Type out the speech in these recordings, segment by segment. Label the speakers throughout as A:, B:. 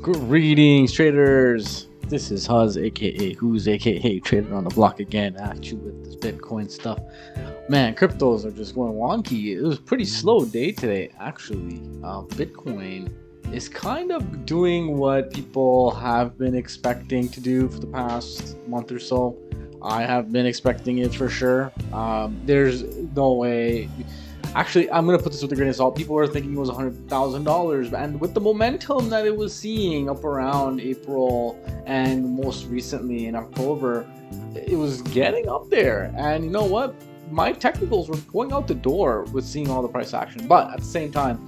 A: Greetings, traders. This is Huz, aka Who's, aka Trader on the Block again, at you with this Bitcoin stuff. Man, cryptos are just going wonky. It was a pretty slow day today, actually. Bitcoin is kind of doing what people have been expecting to do for the past month or so. I have been expecting it for sure. There's no way. Actually, I'm going to put this with a grain of salt. People were thinking it was $100,000. And with the momentum that it was seeing up around April and most recently in October, it was getting up there. And you know what? My technicals were going out the door with seeing all the price action. But at the same time,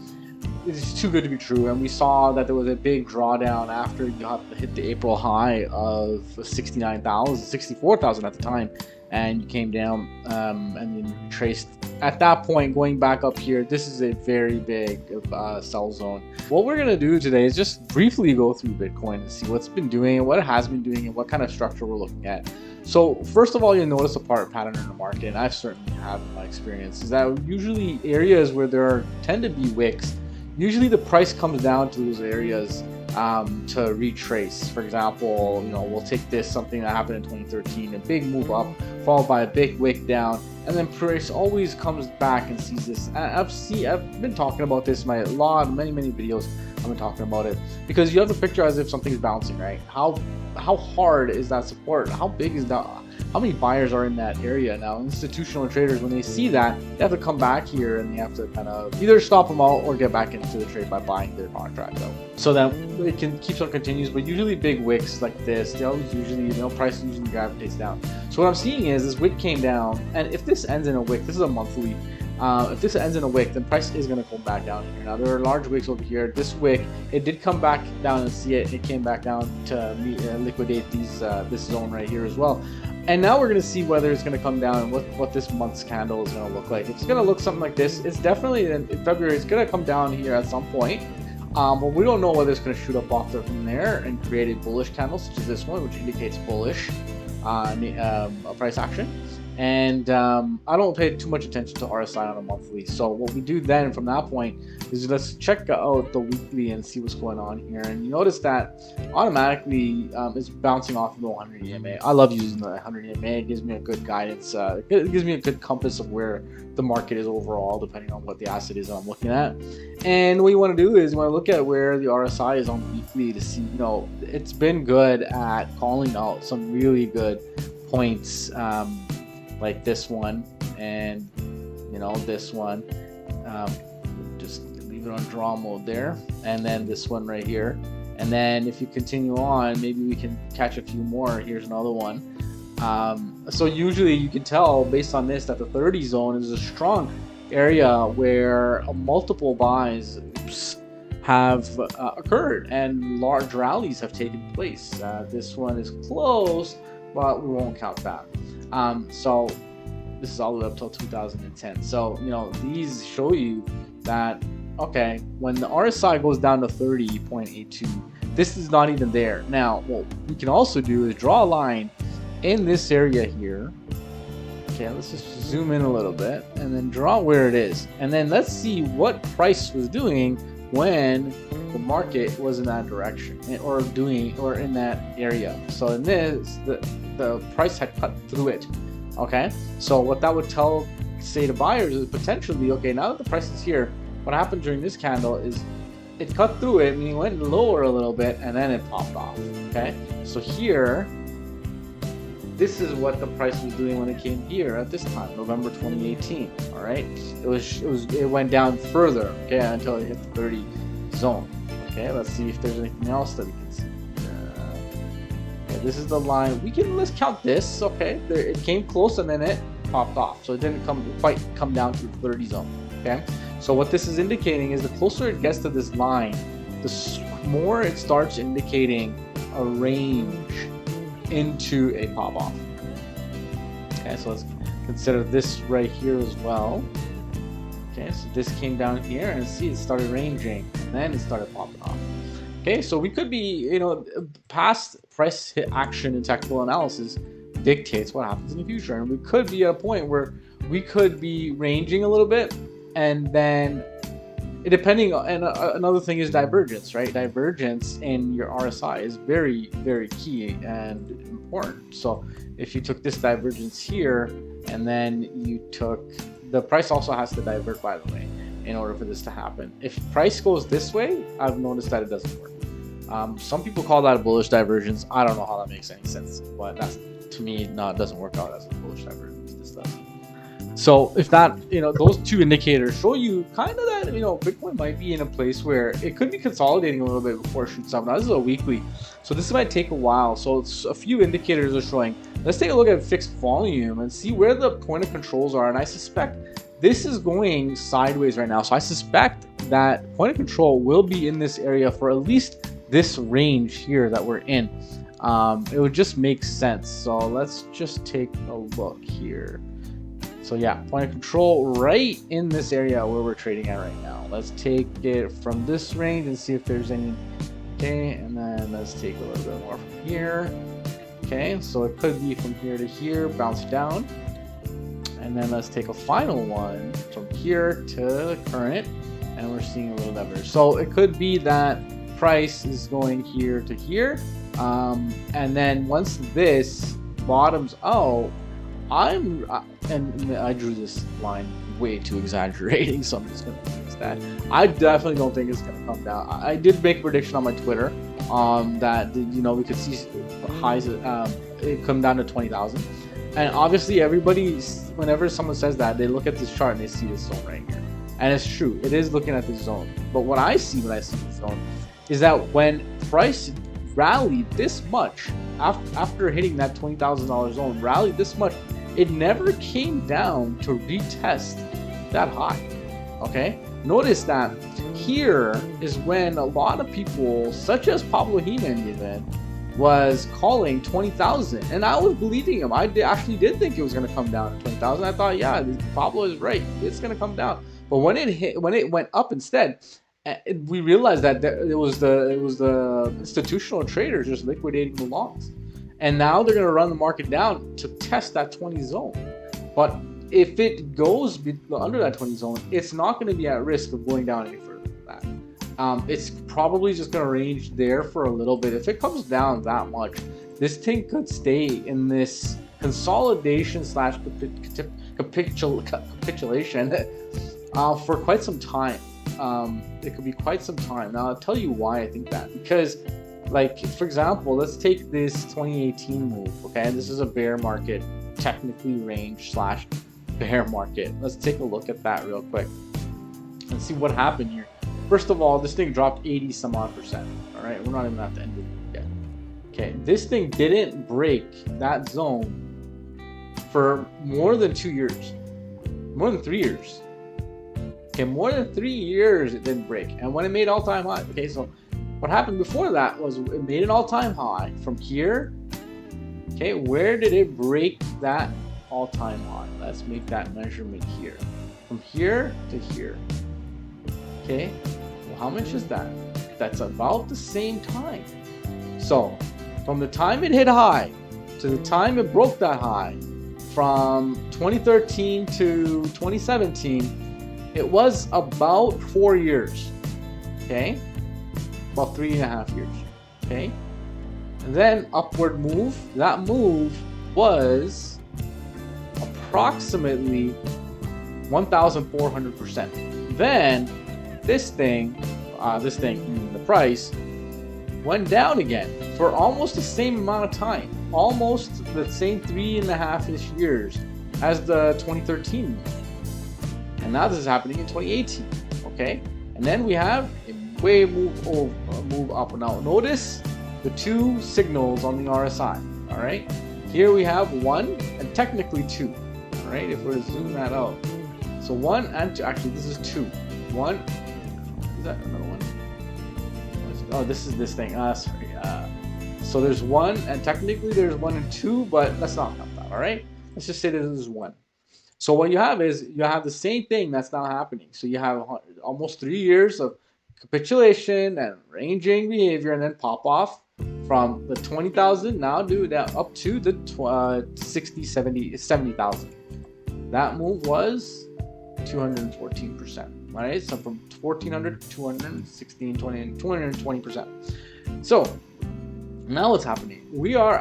A: it's too good to be true. And we saw that there was a big drawdown after you hit the April high of 69,000, 64,000 at the time. And you came down and then traced at that point going back up here. This is a very big sell zone. What we're going to do today is just briefly go through Bitcoin and see what's been doing and what it has been doing and what kind of structure we're looking at. So first of all, you'll notice a pattern in the market, and I've certainly had in my experience, is that usually areas where there tend to be wicks, usually the price comes down to those areas to retrace. For example, we'll take this, something that happened in 2013, a big move up followed by a big wick down, and then price always comes back and sees this. I've been talking about this in many videos. I've been talking about it because you have to picture as if something's bouncing, right? How hard is that support? How big is that? How many buyers are in that area? Now, institutional traders, when they see that, they have to come back here and they have to kind of either stop them out or get back into the trade by buying their contract out, so that it can keep on continues. But usually big wicks like this, they always price usually gravitates down. So what I'm seeing is this wick came down, and if this ends in a wick, this is a monthly. If this ends in a wick, then price is going to come back down here. Now there are large wicks over here. This wick, it did come back down and see it. It came back down to liquidate this zone right here as well. And now we're going to see whether it's going to come down and what this month's candle is going to look like. If it's going to look something like this, it's definitely in February. It's going to come down here at some point. But we don't know whether it's going to shoot up off there from there and create a bullish candle, such as this one, which indicates bullish price action. And I don't pay too much attention to RSI on a monthly. So what we do then from that point is let's check out the weekly and see what's going on here. And you notice that automatically it's bouncing off of the 100 EMA. I love using the 100 EMA. It gives me a good guidance. It gives me a good compass of where the market is overall, depending on what the asset is that I'm looking at. And what you want to do is you want to look at where the RSI is on the weekly to see, it's been good at calling out some really good points. Like this one and this one, just leave it on draw mode there, and then this one right here. And then if you continue on, maybe we can catch a few more. Here's another one. So usually you can tell based on this that the 30 zone is a strong area where multiple buys have occurred and large rallies have taken place. This one is close, but we won't count that. So this is all the way up till 2010. So, these show you that, okay, when the RSI goes down to 30.82, this is not even there. Now, what we can also do is draw a line in this area here. Okay, let's just zoom in a little bit and then draw where it is. And then let's see what price was doing when the market was in that direction or in that area. So in this, the price had cut through it. Okay, so what that would say to buyers is potentially, okay, now that the price is here, what happened during this candle is it cut through it, meaning it went lower a little bit and then it popped off. Okay, so here, this is what the price was doing when it came here at this time, November 2018. All right, it went down further, okay, until it hit the 30 zone. Okay, let's see if there's anything else that we can see. This is the line. Let's count this. Okay, it came close and then it popped off, so it didn't quite come down to the 30 zone. Okay, so what this is indicating is the closer it gets to this line, the more it starts indicating a range into a pop off. Okay, so let's consider this right here as well. Okay, so this came down here and see it started ranging and then it started popping off. Okay, so we could be, past price hit action and technical analysis dictates what happens in the future. And we could be at a point where we could be ranging a little bit and then depending on, and another thing is divergence, right? Divergence in your RSI is very, very key and important. So if you took this divergence here, and then you took, the price also has to divert, by the way, in order for this to happen. If price goes this way, I've noticed that it doesn't work. Some people call that a bullish divergence. I don't know how that makes any sense, but that's, to me, no, it doesn't work out as a bullish divergence. This does. So if that, those two indicators show you kind of that, Bitcoin might be in a place where it could be consolidating a little bit before it shoots up. Now this is a weekly, so this might take a while. So it's a few indicators are showing. Let's take a look at fixed volume and see where the point of controls are. And I suspect this is going sideways right now. So I suspect that point of control will be in this area for at least this range here that we're in. It would just make sense. So let's just take a look here. So yeah, point of control right in this area where we're trading at right now. Let's take it from this range and see if there's any. Okay, and then let's take a little bit more from here. Okay, so it could be from here to here, bounce down. And then let's take a final one from here to current, and we're seeing a little divergence. So it could be that price is going here to here. And then once this bottoms out, and I drew this line way too exaggerating, so I'm just going to fix that. I definitely don't think it's going to come down. I did make a prediction on my Twitter that we could see highs it come down to 20,000, and obviously everybody, whenever someone says that, they look at this chart and they see this zone right here, and it's true, it is looking at this zone. But what I see when I see this zone is that when price rallied this much after hitting that $20,000 zone, rallied this much, it never came down to retest that high. Okay, notice that here is when a lot of people, such as Pablo Heyman even, was calling 20,000, and I was believing him. I actually did think it was going to come down to 20,000. I thought, yeah, Pablo is right, it's going to come down. But when it went up instead, we realized that it was the institutional traders just liquidating the longs. And now they're going to run the market down to test that 20 zone. But if it goes under that 20 zone, it's not going to be at risk of going down any further than that. It's probably just going to range there for a little bit. If it comes down that much, this thing could stay in this consolidation / capitulation for quite some time. It could be quite some time. Now I'll tell you why I think that. Because, like, for example, let's take this 2018 move. Okay, this is a bear market, technically range / bear market. Let's take a look at that real quick and see what happened here. First of all, this thing dropped 80 some odd %. All right, we're not even at the end of it yet. Okay, this thing didn't break that zone for more than 2 years, more than 3 years. Okay, more than 3 years it didn't break, and when it made all-time high. Okay, so what happened before that was it made an all-time high from here. Okay, where did it break that all-time high? Let's make that measurement here. From here to here. Okay, well, how much is that? That's about the same time. So from the time it hit high to the time it broke that high, from 2013 to 2017, it was about 4 years. Okay, about 3.5 years. Okay, and then upward move. That move was approximately 1,400%. Then this thing, the price, went down again for almost the same amount of time, almost the same 3.5-ish years as the 2013 move. And now this is happening in 2018. Okay, and then we have a way move up. Now notice the two signals on the RSI. All right, here we have one and technically two. All right, if we're to zoom that out, so one and two. Actually, this is two. One. Is that another one? Oh, this is this thing. Sorry. So there's one, and technically there's one and two, but let's not count that. All right. Let's just say that this is one. So what you have is you have the same thing that's now happening. So you have almost 3 years of capitulation and ranging behavior, and then pop off from the 20,000 now do that up to the 60, 70,000. That move was 214%. All right, so from 1400 to 216, 20, 220%. So now what's happening? We are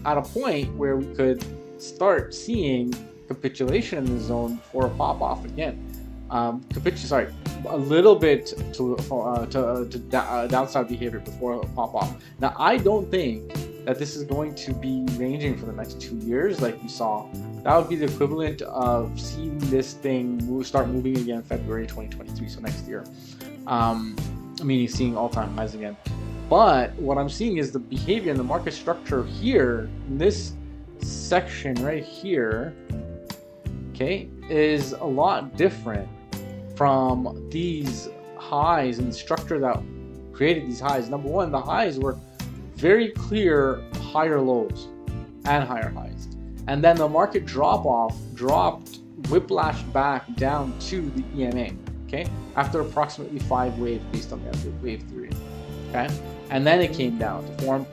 A: at a point where we could start seeing capitulation in the zone for a pop off again. A little bit to downside behavior before a pop off. Now I don't think that this is going to be ranging for the next 2 years like we saw. That would be the equivalent of seeing this thing start moving again in February 2023, so next year. Meaning seeing all-time highs again. But what I'm seeing is the behavior and the market structure here, in this section right here, okay, is a lot different from these highs and the structure that created these highs. Number one, the highs were very clear higher lows and higher highs. And then the market dropped, whiplashed back down to the EMA, okay, after approximately 5 waves based on the wave theory, okay? And then it came down to form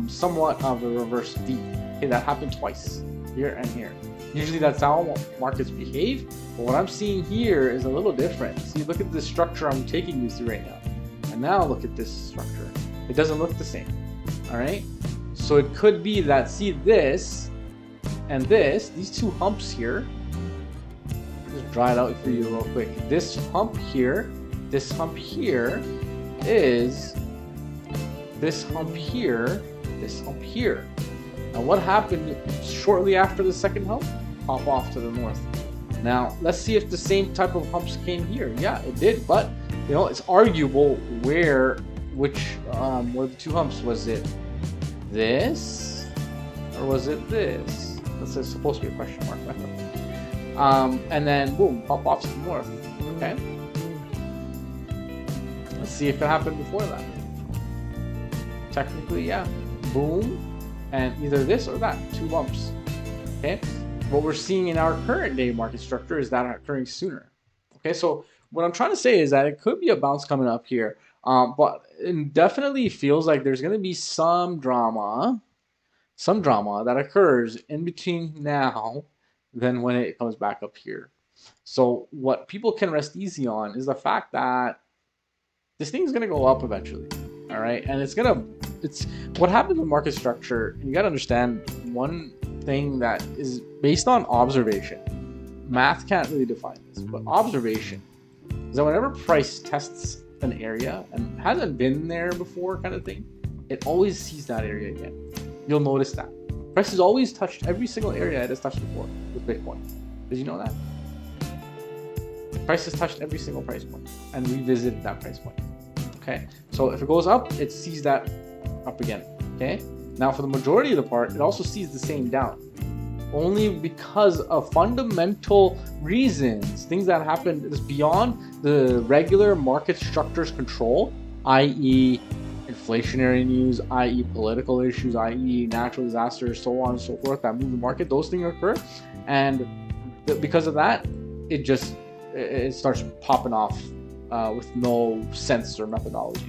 A: somewhat of a reverse V. Okay, that happened twice, here and here. Usually that's how markets behave, but what I'm seeing here is a little different. See, look at the structure I'm taking you through right now. And now look at this structure. It doesn't look the same, all right? So it could be that, see this and this, these two humps here, just dry it out for you real quick. This hump here is this hump here, this hump here. Now what happened shortly after the second hump? Pop off to the north. Now let's see if the same type of humps came here. Yeah, it did, but you know, it's arguable where the two humps. Was it this or was it this? This is supposed to be a question mark method. And then boom, pop off to the north. Okay. Let's see if it happened before that. Technically, yeah. Boom, and either this or that, two bumps. Okay. What we're seeing in our current day market structure is that occurring sooner. Okay, so what I'm trying to say is that it could be a bounce coming up here, but it definitely feels like there's going to be some drama that occurs in between now than when it comes back up here. So what people can rest easy on is the fact that this thing's going to go up eventually. All right, and it's what happens with market structure. You got to understand one thing that is based on observation. Math can't really define this, but observation is that whenever price tests an area and hasn't been there before kind of thing, it always sees that area again. You'll notice that. Price has always touched every single area it has touched before with Bitcoin. Did you know that? Price has touched every single price point and revisited that price point. Okay, so if it goes up, it sees that up again. Okay, now for the majority of the part, it also sees the same down, only because of fundamental reasons, things that happen is beyond the regular market structure's control, i.e. inflationary news, i.e. political issues, i.e. natural disasters, so on and so forth, that move the market. Those things occur, and because of that, it starts popping off with no sense or methodology.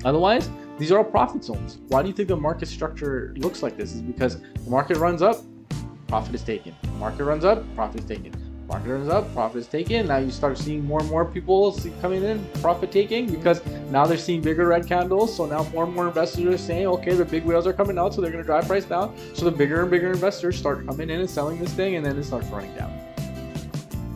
A: Otherwise, these are all profit zones. Why do you think the market structure looks like this? Is because the market runs up, profit is taken. The market runs up, profit is taken. The market runs up, profit is taken. Now you start seeing more and more people coming in, profit taking, because now they're seeing bigger red candles. So now more and more investors are saying, okay, the big whales are coming out, so they're going to drive price down. So the bigger and bigger investors start coming in and selling this thing, and then it starts running down.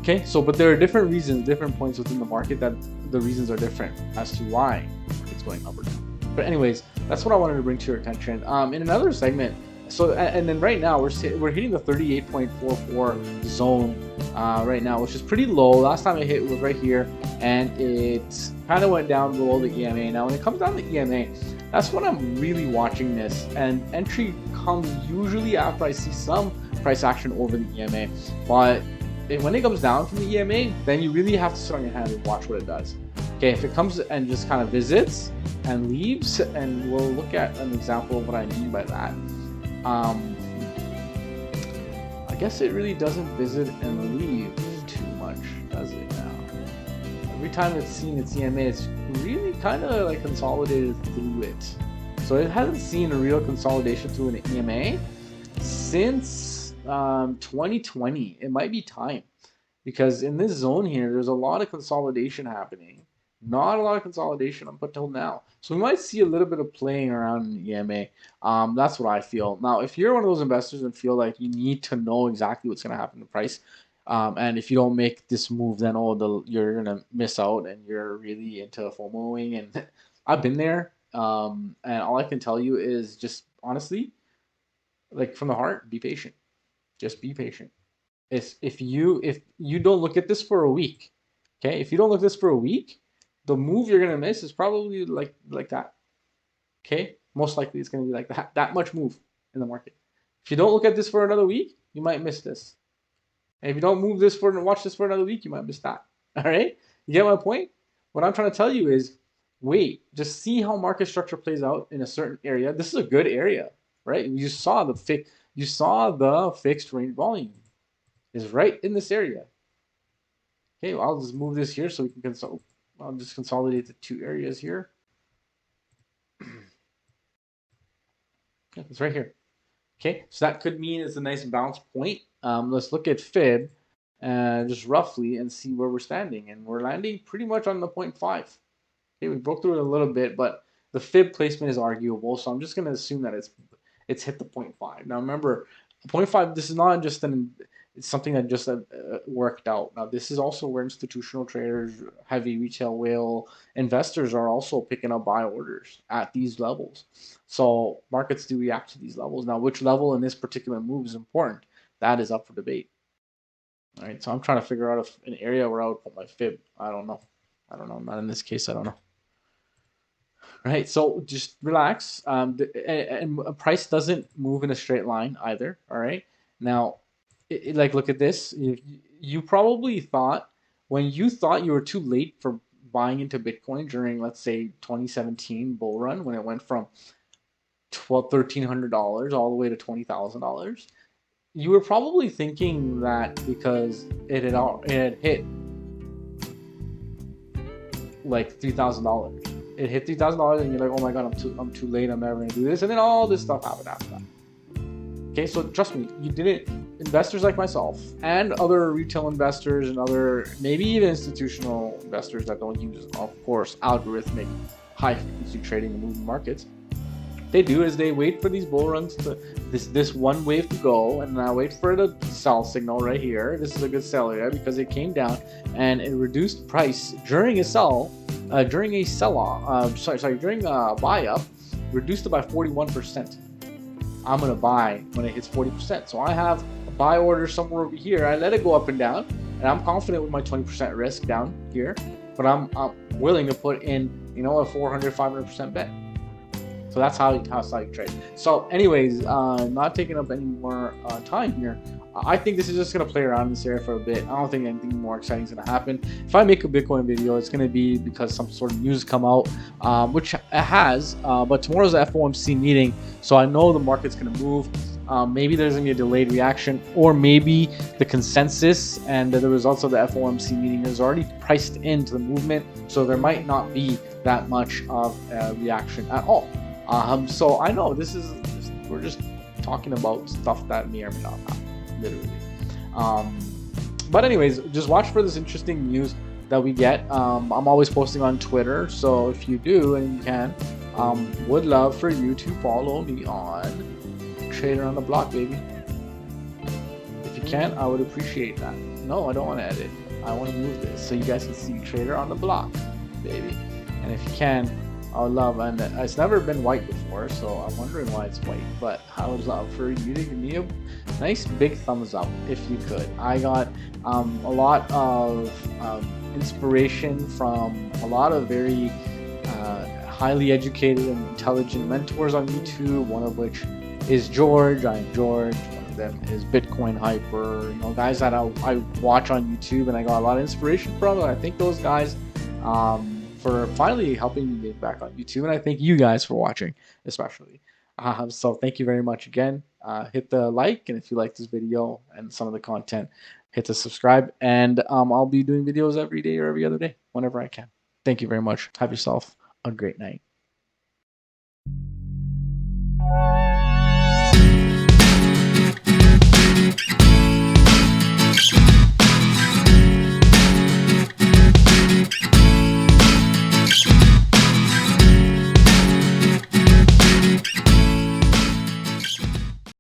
A: Okay, so but there are different reasons, different points within the market that the reasons are different as to why it's going up or down. But anyways, that's what I wanted to bring to your attention. In another segment, so and then right now we're hitting the 38.44 zone right now, which is pretty low. Last time it hit was right here, and it kind of went down below the EMA. Now when it comes down to the EMA, that's when I'm really watching this, and entry comes usually after I see some price action over the EMA. But when it comes down from the EMA, then you really have to sit on your hands and watch what it does. Okay, if it comes and just kind of visits and leaves, and we'll look at an example of what I mean by that. I guess it really doesn't visit and leave too much, does it now? Every time it's seen its EMA, it's really kind of like consolidated through it. So it hasn't seen a real consolidation through an EMA since 2020. It might be time, because in this zone here, there's a lot of consolidation happening. Not a lot of consolidation up until now. So we might see a little bit of playing around in the EMA. That's what I feel. Now, if you're one of those investors and feel like you need to know exactly what's going to happen to the price, and if you don't make this move, then you're going to miss out and you're really into FOMOing. And I've been there. And all I can tell you is just honestly, like from the heart, be patient. Just be patient. If you don't look at this for a week, okay? If you don't look at this for a week, the move you're gonna miss is probably like that. Okay? Most likely it's gonna be like that much move in the market. If you don't look at this for another week, you might miss this. And if you don't watch this for another week, you might miss that. All right? You get my point? What I'm trying to tell you is wait, just see how market structure plays out in a certain area. This is a good area, right? You saw the fixed range volume is right in this area. Okay, well, I'll just move this here so we can I'll just consolidate the two areas here. Yeah, it's right here. Okay, so that could mean it's a nice bounce point. Let's look at fib just roughly and see where we're standing. And we're landing pretty much on the 0.5. Okay, we broke through it a little bit, but the fib placement is arguable. So I'm just going to assume that it's hit the 0.5. Now remember, 0.5, this is not just it's something that just worked out. Now, this is also where institutional traders, heavy retail whale investors are also picking up buy orders at these levels. So markets do react to these levels. Now, which level in this particular move is important? That is up for debate. All right, so I'm trying to figure out an area where I would put my fib. I don't know. Not in this case. I don't know. Right, so just relax. And price doesn't move in a straight line either. All right, now. Like, look at this. You probably thought when you thought you were too late for buying into Bitcoin during, let's say, 2017 bull run when it went from $1,300 all the way to $20,000. You were probably thinking that because it had hit like $3,000. It hit $3,000, and you're like, oh my god, I'm too late. I'm never gonna do this. And then all this stuff happened after that. Okay, so trust me, you didn't. Investors like myself and other retail investors and other maybe even institutional investors that don't use, of course, algorithmic high frequency trading and moving markets, they do is they wait for these bull runs to this one wave to go, and now wait for the sell signal right here. This is a good sell area because it came down and it reduced price during a buy up, reduced it by 41%. I'm gonna buy when it hits 40%. So I have a buy order somewhere over here. I let it go up and down, and I'm confident with my 20% risk down here, but I'm willing to put in, a 400, 500% bet. So that's how you trade. So anyways, not taking up any more time here. I think this is just going to play around in this area for a bit. I don't think anything more exciting is going to happen. If I make a Bitcoin video, it's going to be because some sort of news come out, which it has. But tomorrow's the FOMC meeting, so I know the market's going to move. Maybe there's going to be a delayed reaction, or maybe the consensus and the results of the FOMC meeting is already priced into the movement, so there might not be that much of a reaction at all. So I know we're just talking about stuff that may or may not happen. Literally. But anyways, just watch for this interesting news that we get. I'm always posting on Twitter, so if you do and you can, would love for you to follow me on Traderondablock, baby. If you can, I would appreciate that. No, I don't want to edit. I want to move this so you guys can see Traderondablock, baby. And if you can, I would love, and it's never been white before, so I'm wondering why it's white, but I would love for you to give me a nice big thumbs up if you could. I got a lot of inspiration from a lot of very highly educated and intelligent mentors on YouTube, one of which is George. I'm George. One of them is Bitcoin Hyper, guys that I watch on YouTube, and I got a lot of inspiration from, and I thank those guys for finally helping me get back on YouTube, and I thank you guys for watching, especially. So thank you very much again. Hit the like, and if you like this video and some of the content, hit the subscribe, and I'll be doing videos every day or every other day, whenever I can. Thank you very much. Have yourself a great night.